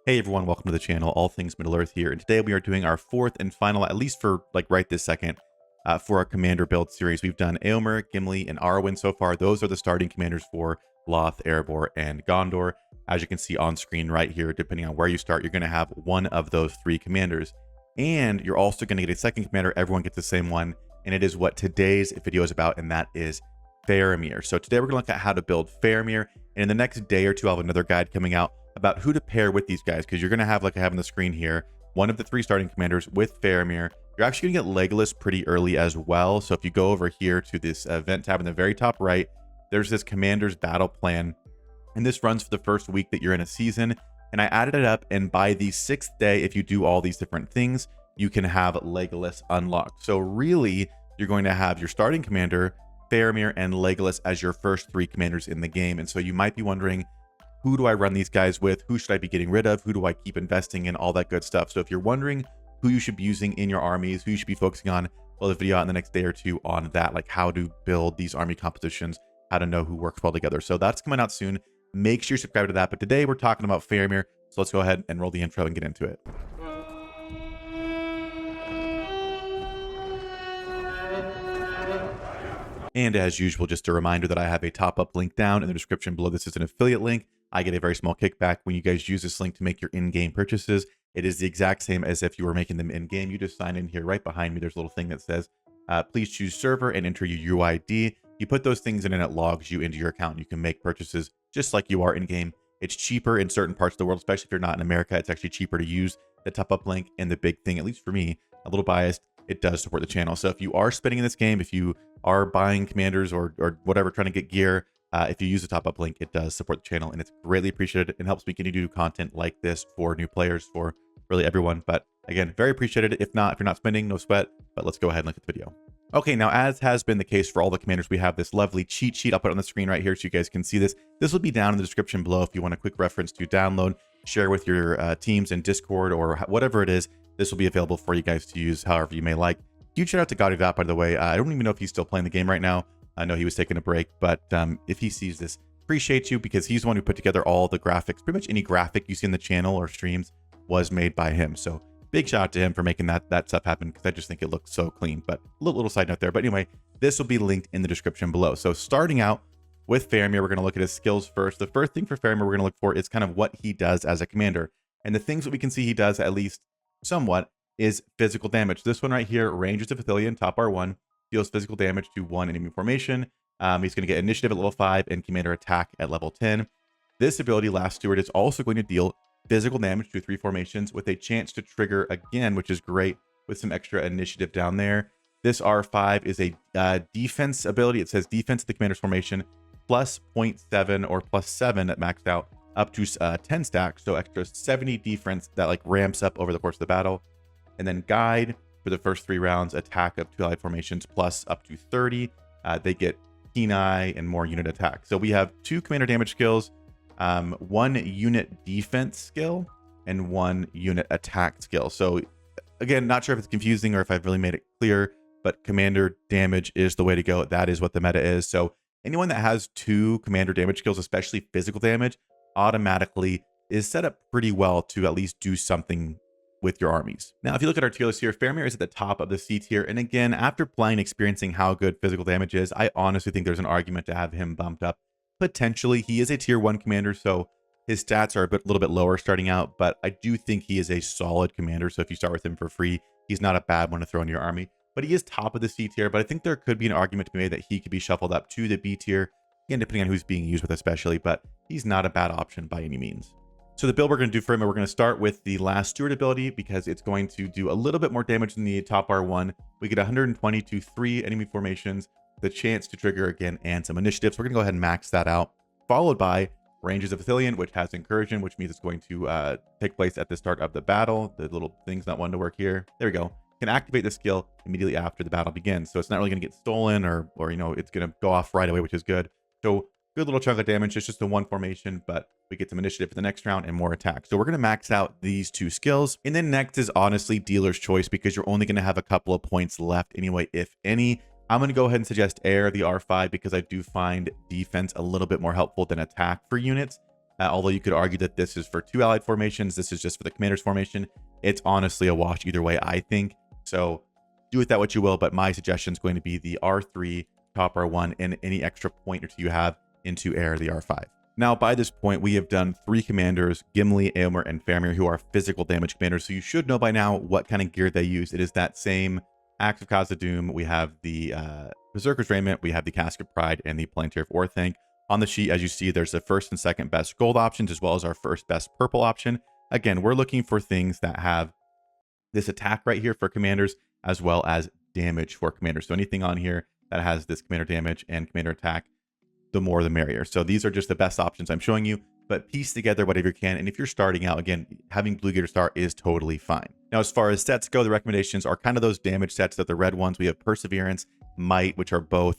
Hey everyone, welcome to the channel, All Things Middle-earth here, and today we are doing our fourth and final, at least for like right this second, for our commander build series. We've done Éomer, Gimli, and Arwen so far. Those are the starting commanders for Loth, Erebor, and Gondor. As you can see on screen right here, depending on where you start, you're going to have one of those three commanders. And you're also going to get a second commander. Everyone gets the same one, and it is what today's video is about, and that is Faramir. So today we're going to look at how to build Faramir, and in the next day or two, I'll have another guide coming out about who to pair with these guys, because you're going to have, like I have on the screen here, one of the three starting commanders with Faramir. You're actually going to get Legolas pretty early as well. So if you go over here to this event tab in the very top right, there's this commander's battle plan, and this runs for the first week that you're in a season. And I added it up, and by the 6th day, if you do all these different things, you can have Legolas unlocked. So really, you're going to have your starting commander, Faramir, and Legolas as your first three commanders in the game. And so you might be wondering, who do I run these guys with? Who should I be getting rid of? Who do I keep investing in? All that good stuff. So if you're wondering who you should be using in your armies, who you should be focusing on, well, the video out in the next day or two on that, like how to build these army compositions, how to know who works well together. So that's coming out soon. Make sure you subscribe to that. But today we're talking about Faramir. So let's go ahead and roll the intro and get into it. And as usual, just a reminder that I have a top-up link down in the description below. This is an affiliate link. I get a very small kickback when you guys use this link to make your in-game purchases. It is the exact same as if you were making them in-game. You just sign in here right behind me. There's a little thing that says, please choose server and enter your UID. You put those things in and it logs you into your account. You can make purchases just like you are in-game. It's cheaper in certain parts of the world, especially if you're not in America. It's actually cheaper to use the top-up link. And the big thing, at least for me, a little biased, it does support the channel. So if you are spending in this game, if you are buying commanders or whatever, trying to get gear, if you use the top-up link, it does support the channel, and it's greatly appreciated and helps me continue to do content like this for new players, for really everyone. But again, very appreciated. If you're not spending, no sweat. But let's go ahead and look at the video. Okay, now as has been the case for all the commanders, we have this lovely cheat sheet. I'll put it on the screen right here so you guys can see this. This will be down in the description below if you want a quick reference to download, share with your teams in Discord or whatever it is. This will be available for you guys to use however you may like. Huge shout out to Gaudivat, by the way. I don't even know if he's still playing the game right now. I know he was taking a break, but if he sees this, appreciate you, because he's the one who put together all the graphics. Pretty much any graphic you see in the channel or streams was made by him. So big shout out to him for making that stuff happen, because I just think it looks so clean. But little side note there. But anyway, this will be linked in the description below. So starting out with Faramir, we're going to look at his skills first. The first thing for Faramir we're going to look for is kind of what he does as a commander. And the things that we can see he does, at least somewhat, is physical damage. This one right here, Rangers of Ithilien, top R1, deals physical damage to one enemy formation. He's going to get initiative at level 5 and commander attack at level 10. This ability, Last Steward, is also going to deal physical damage to 3 formations with a chance to trigger again, which is great, with some extra initiative down there. This R5 is a defense ability. It says defense of the commander's formation plus 0.7 or plus 7 at maxed out up to 10 stacks. So extra 70 defense that like ramps up over the course of the battle. And then guide for the first 3 rounds, attack of 2 allied formations plus up to 30. They get keen eye and more unit attack. So we have 2 commander damage skills, 1 unit defense skill, and 1 unit attack skill. So again, not sure if it's confusing or if I've really made it clear, but commander damage is the way to go. That is what the meta is. So anyone that has 2 commander damage skills, especially physical damage, automatically is set up pretty well to at least do something with your armies. Now, if you look at our tier list here, Faramir is at the top of the C tier. And again, after playing, experiencing how good physical damage is, I honestly think there's an argument to have him bumped up. Potentially, he is a tier 1 commander, so his stats are a little bit lower starting out, but I do think he is a solid commander. So if you start with him for free, he's not a bad one to throw in your army. But he is top of the C tier, but I think there could be an argument to be made that he could be shuffled up to the B tier, again, depending on who's being used with especially, but he's not a bad option by any means. So the build we're going to do for him, we're going to start with the Last Steward ability, because it's going to do a little bit more damage than the top R1. We get 120 to 3 enemy formations, the chance to trigger again, and some initiatives. We're going to go ahead and max that out, followed by Rangers of Ithilien, which has Incursion, which means it's going to take place at the start of the battle. The little thing's not wanting to work here. There we go. Can activate the skill immediately after the battle begins. So it's not really going to get stolen or you know, it's going to go off right away, which is good. So good little chunk of damage. It's just a 1 formation, but we get some initiative for the next round and more attack. So we're going to max out these 2 skills. And then next is honestly dealer's choice, because you're only going to have a couple of points left anyway, if any. I'm going to go ahead and suggest Air, the R5, because I do find defense a little bit more helpful than attack for units. Although you could argue that this is for 2 allied formations, this is just for the commander's formation. It's honestly a wash either way, I think. So do with that what you will, but my suggestion is going to be the R3, top R1, and any extra point or two you have into air, the R5. Now, by this point, we have done 3 commanders, Gimli, Aylmer, and Faramir, who are physical damage commanders. So you should know by now what kind of gear they use. It is that same Axe of Khazad-dûm. We have the Berserker's Raiment, we have the Cask of Pride, and the Palantir of Orthanc. On the sheet, as you see, there's the first and second best gold options, as well as our first best purple option. Again, we're looking for things that have this attack right here for commanders, as well as damage for commanders. So anything on here that has this commander damage and commander attack, the more the merrier. So these are just the best options I'm showing you, but piece together whatever you can. And if you're starting out, again, having blue gear to start is totally fine. Now, as far as sets go, the recommendations are kind of those damage sets that the red ones. We have Perseverance, Might, which are both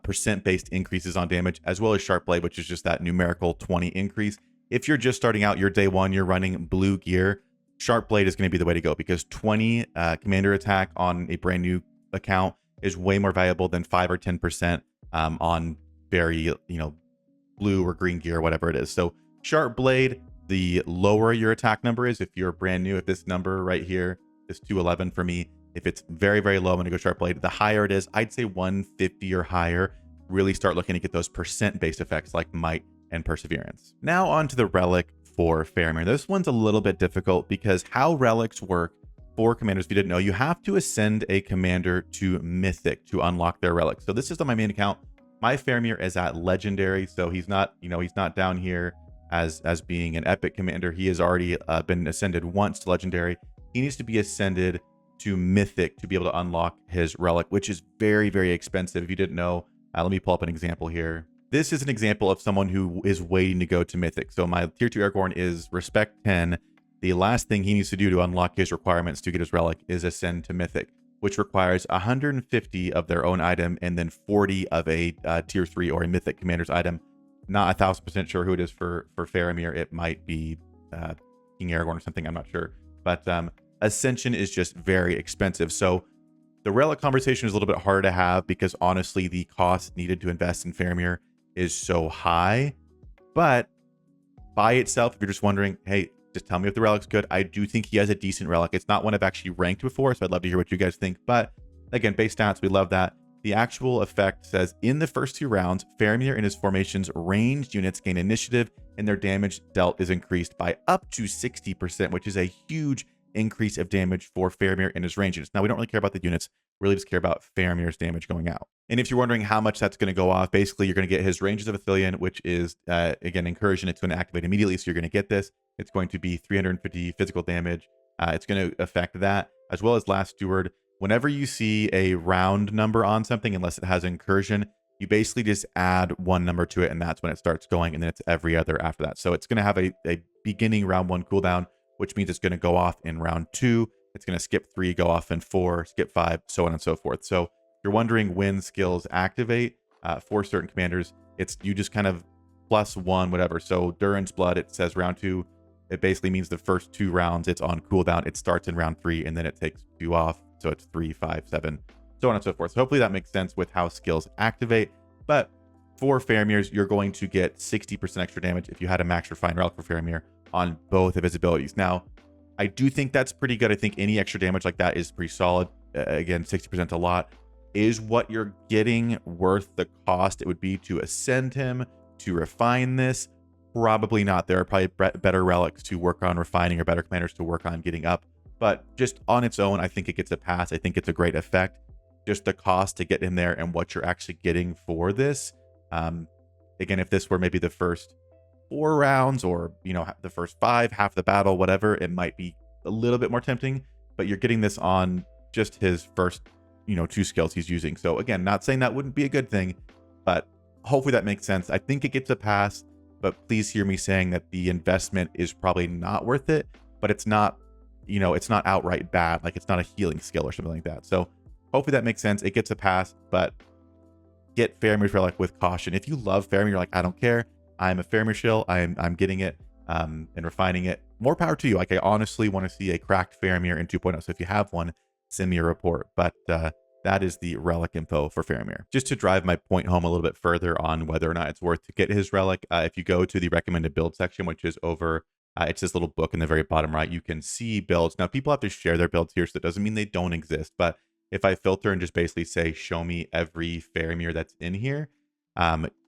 percent-based increases on damage, as well as Sharp Blade, which is just that numerical 20 increase. If you're just starting out, your day one, you're running blue gear, Sharp Blade is going to be the way to go, because 20 commander attack on a brand new account is way more valuable than 5 or 10% on very, blue or green gear, whatever it is. So Sharp Blade, the lower your attack number is, if you're brand new, if this number right here is 211 for me, if it's very, very low, I'm going to go Sharp Blade. The higher it is, I'd say 150 or higher, really start looking to get those percent-based effects like Might and Perseverance. Now on to the relic for Faramir. This one's a little bit difficult because how relics work for commanders, if you didn't know, you have to ascend a commander to Mythic to unlock their relic. So this is on my main account. My Faramir is at Legendary, so he's not, he's not down here as being an epic commander. He has already been ascended once to Legendary. He needs to be ascended to Mythic to be able to unlock his relic, which is very, very expensive. If you didn't know, let me pull up an example here. This is an example of someone who is waiting to go to Mythic. So my tier 2 Aragorn is Respect 10. The last thing he needs to do to unlock his requirements to get his relic is ascend to Mythic, which requires 150 of their own item and then 40 of a tier 3 or a Mythic commander's item. Not 1,000% sure who it is for Faramir. It might be King Aragorn or something. I'm not sure. But Ascension is just very expensive. So the relic conversation is a little bit harder to have because honestly, the cost needed to invest in Faramir is so high. But by itself, if you're just wondering, hey, just tell me if the relic's good. I do think he has a decent relic. It's not one I've actually ranked before, so I'd love to hear what you guys think. But again, base stats, we love that. The actual effect says, in the first 2 rounds, Faramir and his formation's ranged units gain initiative, and their damage dealt is increased by up to 60%, which is a huge increase of damage for Faramir and his range units. Now, we don't really care about the units, really just care about Faramir's damage going out. And if you're wondering how much that's going to go off, basically you're going to get his Ranges of Athelion, which is, again, Incursion. It's going to activate immediately, so you're going to get this. It's going to be 350 physical damage. It's going to affect that, as well as Last Steward. Whenever you see a round number on something, unless it has Incursion, you basically just add 1 number to it, and that's when it starts going, and then it's every other after that. So it's going to have a beginning round 1 cooldown, which means it's going to go off in round 2. It's going to skip 3, go off in 4, skip 5, so on and so forth. So if you're wondering when skills activate for certain commanders, it's you just kind of +1, whatever. So Durin's Blood, it says round 2. It basically means the first 2 rounds it's on cooldown. It starts in round 3, and then it takes 2 off. So it's 3, 5, 7, so on and so forth. So hopefully that makes sense with how skills activate. But for Faramir's, you're going to get 60% extra damage if you had a max Refine Relic for Faramir on both of his abilities. Now, I do think that's pretty good. I think any extra damage like that is pretty solid. Again, 60% a lot. Is what you're getting worth the cost it would be to ascend him, to refine this? Probably not. There are probably better relics to work on refining or better commanders to work on getting up. But just on its own, I think it gets a pass. I think it's a great effect. Just the cost to get in there and what you're actually getting for this. Again, if this were maybe the first 4 rounds or, the first 5, half the battle, whatever, it might be a little bit more tempting. But you're getting this on just his first, 2 skills he's using. So again, not saying that wouldn't be a good thing, but hopefully that makes sense. I think it gets a pass, but please hear me saying that the investment is probably not worth it, but it's not, it's not outright bad. Like it's not a healing skill or something like that. So hopefully that makes sense. It gets a pass, but get Faramir's Relic with caution. If you love Faramir, you're like, I don't care. I'm a Faramir shill. I'm getting it and refining it. More power to you. Like I honestly want to see a cracked Faramir in 2.0. So if you have one, send me a report. But that is the relic info for Faramir. Just to drive my point home a little bit further on whether or not it's worth to get his relic, if you go to the recommended build section, which is over, it's this little book in the very bottom right, you can see builds. Now, people have to share their builds here, so that doesn't mean they don't exist. But if I filter and just basically say, show me every Faramir that's in here,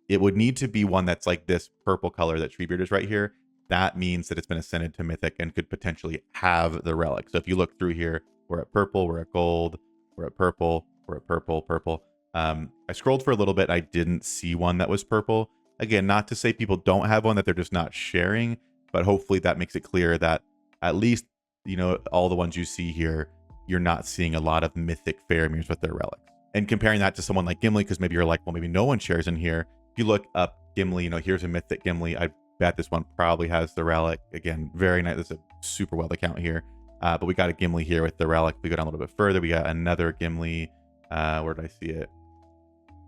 it would need to be one that's like this purple color that Treebeard is right here. That means that it's been ascended to Mythic and could potentially have the relic. So if you look through here, we're at purple, we're at gold, we're at purple, we're at purple, purple. I scrolled for a little bit. I didn't see one that was purple. Again, not to say people don't have one, that they're just not sharing, but hopefully that makes it clear that at least, you know, all the ones you see here, you're not seeing a lot of Mythic Faramirs with their relics. And comparing that to someone like Gimli, because maybe you're like, well, maybe no one shares in here. If you look up Gimli, you know, here's a Mythic Gimli. I bet this one probably has the relic. Again, very nice. This is a super well account here. But we got a Gimli here with the relic. We go down a little bit further. We got another Gimli. Where did I see it?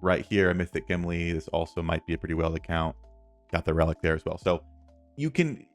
Right here, a Mythic Gimli. This also might be a pretty well account. Got the relic there as well. So you can,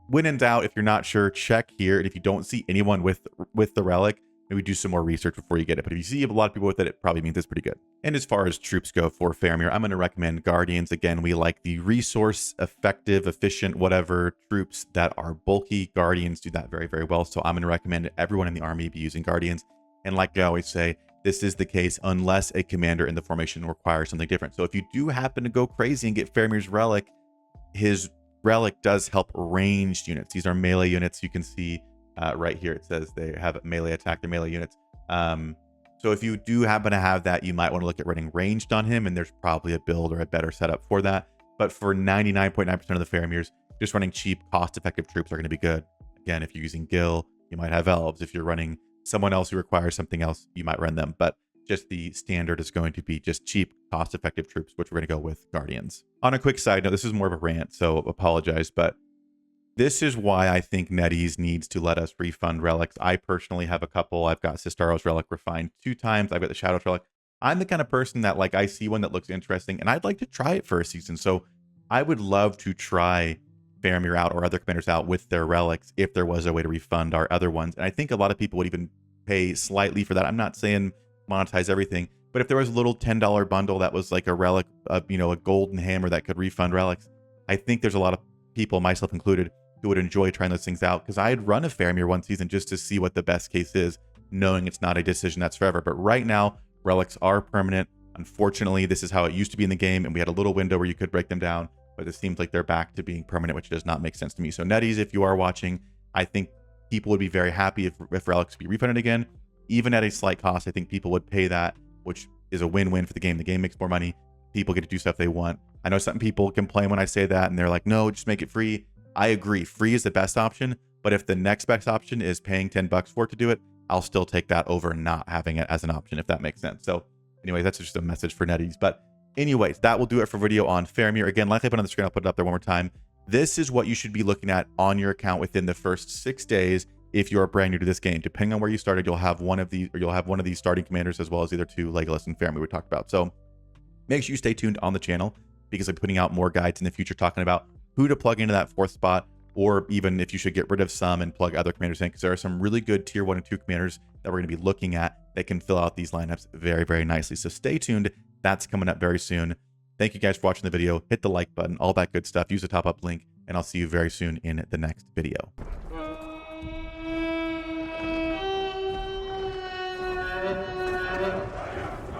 when in doubt, if you're not sure, check here. And if you don't see anyone with the relic, maybe do some more research before you get it. But if you see a lot of people with it, it probably means it's pretty good. And as far as troops go for Faramir, I'm going to recommend Guardians. Again, we like the resource effective, efficient, whatever troops that are bulky. Guardians do that very, very well. So I'm going to recommend everyone in the army be using Guardians. And like I always say, this is the case unless a commander in the formation requires something different. So if you do happen to go crazy and get Faramir's relic, his relic does help ranged units. These are melee units. You can see right here, it says they have melee attack, they're melee units. So if you do happen to have that, you might want to look at running ranged on him, and there's probably a build or a better setup for that. But for 99.9% of the Faramirs, just running cheap, cost-effective troops are going to be good. Again, if you're using Gil, you might have elves. If you're running someone else who requires something else, you might run them. But just the standard is going to be just cheap, cost-effective troops, which we're going to go with Guardians. On a quick side note, this is more of a rant, so apologize, but this is why I think NetEase needs to let us refund relics. I personally have a couple. I've got Sistaro's relic refined 2 times. I've got the Shadow's relic. I'm the kind of person that, like, I see one that looks interesting and I'd like to try it for a season. So I would love to try Faramir out or other commanders out with their relics if there was a way to refund our other ones. And I think a lot of people would even pay slightly for that. I'm not saying monetize everything, but if there was a little $10 bundle that was like a relic, you know, a golden hammer that could refund relics, I think there's a lot of people, myself included, who would enjoy trying those things out, because I had run a Faramir one season just to see what the best case is, knowing it's not a decision that's forever. But right now, relics are permanent. Unfortunately, this is how it used to be in the game, and we had a little window where you could break them down, but it seems like they're back to being permanent, which does not make sense to me. So NetEase, if you are watching, I think people would be very happy if relics be refunded again, even at a slight cost. I think people would pay that, which is a win-win for the game. The game makes more money. People get to do stuff they want. I know some people complain when I say that, and they're like, no, just make it free. I agree. Free is the best option, but if the next best option is paying $10 for it to do it, I'll still take that over not having it as an option, if that makes sense. So anyways, that's just a message for NetEase. But anyways, that will do it for video on Faramir. Again, like I put on the screen, I'll put it up there one more time. This is what you should be looking at on your account within the first 6 days if you're brand new to this game. Depending on where you started, you'll have one of these, or you'll have one of these starting commanders, as well as either 2 Legolas and Faramir we talked about. So make sure you stay tuned on the channel, because I'm putting out more guides in the future talking about who to plug into that 4th spot, or even if you should get rid of some and plug other commanders in, because there are some really good tier 1 and 2 commanders that we're going to be looking at that can fill out these lineups very, very nicely. So stay tuned. That's coming up very soon. Thank you guys for watching the video. Hit the like button, all that good stuff. Use the top up link, and I'll see you very soon in the next video.